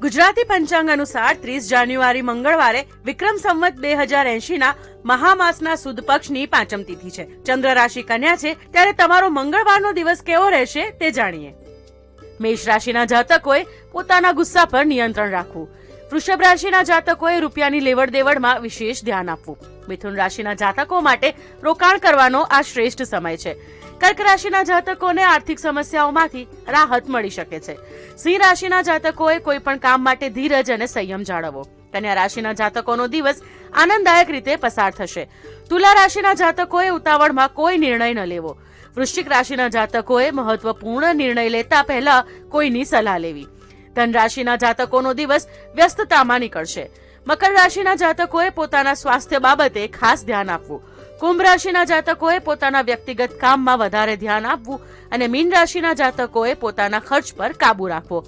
ગુજરાતી પંચાંગ અનુસાર 30 જાન્યુઆરી મંગળવારે વિક્રમ સંવત 2080 મહામાસના સુદ પક્ષની પાંચમ તિથિ છે. ચંદ્ર રાશિ કન્યા છે, ત્યારે તમારો મંગળવારનો દિવસ કેવો રહેશે તે જાણીએ. મેષ રાશિના જાતકોએ પોતાના ગુસ્સા પર નિયંત્રણ રાખવું. વૃષભ રાશિના જાતકોએ રૂપિયાની લેવડ દેવડમાં વિશેષ ધ્યાન આપવું. મિથુન રાશિના જાતકો માટે રોકાણ કરવાનો આ શ્રેષ્ઠ સમય છે. કર્ક રાશિના જાતકોને આર્થિક સમસ્યાઓમાંથી રાહત મળી શકે છે. સિંહ રાશિના જાતકોએ કોઈ પણ કામ માટે ધીરજ અને સંયમ જાળવવો. કન્યા રાશિના જાતકોનો દિવસ આનંદદાયક રીતે પસાર થશે. તુલા રાશિના જાતકોએ ઉતાવળમાં કોઈ નિર્ણય ન લેવો. વૃશ્ચિક રાશિના જાતકોએ મહત્વપૂર્ણ નિર્ણય લેતા પહેલા કોઈની સલાહ લેવી. ધન રાશિના જાતકોનો દિવસ વ્યસ્તતામાં નીકળશે. મકર રાશિના જાતકોએ પોતાના સ્વાસ્થ્ય બાબતે ખાસ ધ્યાન આપવું. કુંભ રાશિના જાતકોએ પોતાના વ્યક્તિગત કામમાં વધારે ધ્યાન આપવું અને મીન રાશિના જાતકોએ પોતાના ખર્ચ પર કાબુ રાખવો.